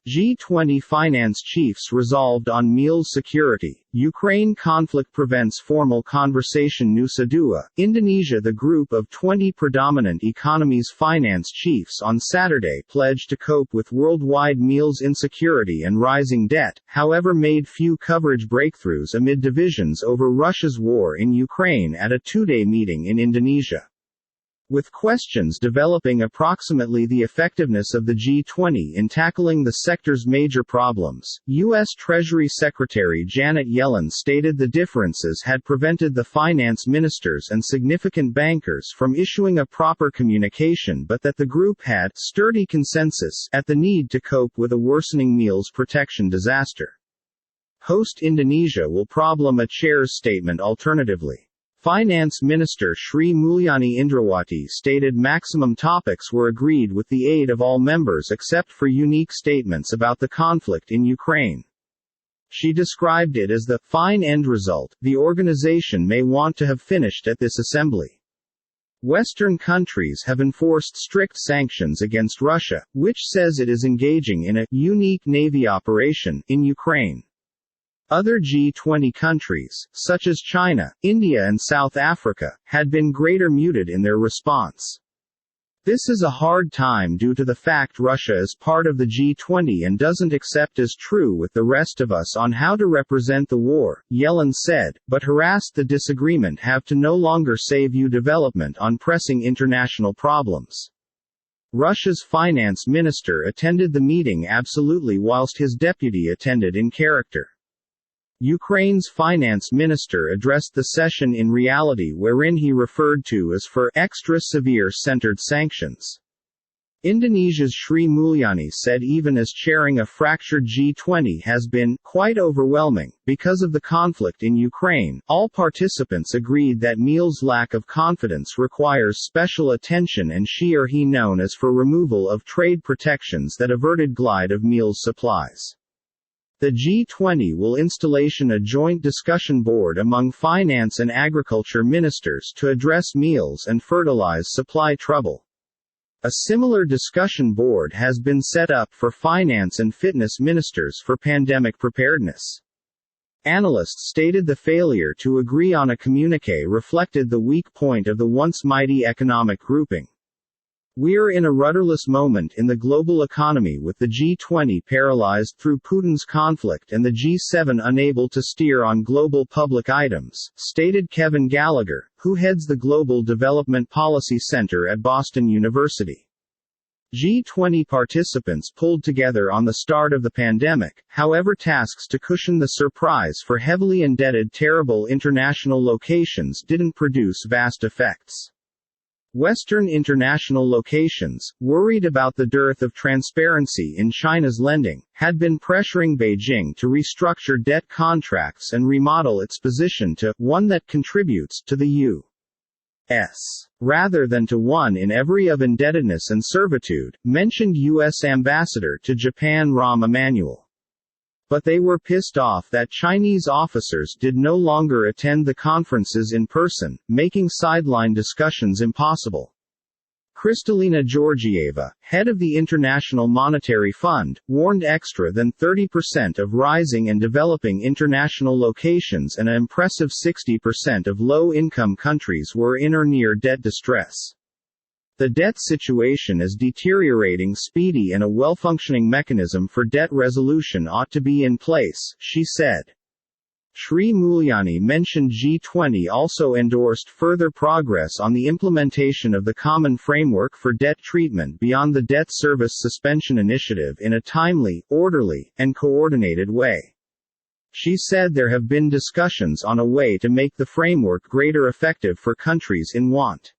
G20 finance chiefs resolved on meals security. Ukraine conflict prevents formal conversation. Nusa Dua, Indonesia. The group of 20 predominant economies' finance chiefs on Saturday pledged to cope with worldwide meals insecurity and rising debt, however made few coverage breakthroughs amid divisions over Russia's war in Ukraine at a two-day meeting in Indonesia. With questions developing approximately the effectiveness of the G20 in tackling the sector's major problems, U.S. Treasury Secretary Janet Yellen stated the differences had prevented the finance ministers and significant bankers from issuing a proper communication, but that the group had sturdy consensus at the need to cope with a worsening meals protection disaster. Host Indonesia will problem a chair's statement alternatively. Finance Minister Sri Mulyani Indrawati stated maximum topics were agreed with the aid of all members except for unique statements about the conflict in Ukraine. She described it as the fine end result the organization may want to have finished at this assembly. Western countries have enforced strict sanctions against Russia, which says it is engaging in a unique Navy operation in Ukraine. Other G20 countries, such as China, India and South Africa, had been greater muted in their response. This is a hard time due to the fact Russia is part of the G20 and doesn't accept as true with the rest of us on how to represent the war, Yellen said, but harassed the disagreement have to no longer save you development on pressing international problems. Russia's finance minister attended the meeting absolutely whilst his deputy attended in character. Ukraine's finance minister addressed the session in reality wherein he referred to as for extra severe centered sanctions. Indonesia's Sri Mulyani said even as chairing a fractured G20 has been quite overwhelming because of the conflict in Ukraine, all participants agreed that meals' lack of confidence requires special attention and she or he known as for removal of trade protections that averted glide of meals supplies. The G20 will installation a joint discussion board among finance and agriculture ministers to address meals and fertilize supply trouble. A similar discussion board has been set up for finance and fitness ministers for pandemic preparedness. Analysts stated the failure to agree on a communiqué reflected the weak point of the once mighty economic grouping. We're in a rudderless moment in the global economy with the G20 paralyzed through Putin's conflict and the G7 unable to steer on global public items, stated Kevin Gallagher, who heads the Global Development Policy Center at Boston University. G20 participants pulled together on the start of the pandemic, however tasks to cushion the surprise for heavily indebted terrible international locations didn't produce vast effects. Western international locations, worried about the dearth of transparency in China's lending, had been pressuring Beijing to restructure debt contracts and remodel its position to one that contributes to the U.S. rather than to one in every of indebtedness and servitude, mentioned U.S. Ambassador to Japan Rahm Emanuel. But they were pissed off that Chinese officers did no longer attend the conferences in person, making sideline discussions impossible. Kristalina Georgieva, head of the International Monetary Fund, warned extra than 30% of rising and developing international locations and an impressive 60% of low-income countries were in or near debt distress. The debt situation is deteriorating speedy and a well-functioning mechanism for debt resolution ought to be in place, she said. Sri Mulyani mentioned G20 also endorsed further progress on the implementation of the Common Framework for Debt Treatment beyond the Debt Service Suspension Initiative in a timely, orderly, and coordinated way. She said there have been discussions on a way to make the framework greater effective for countries in want.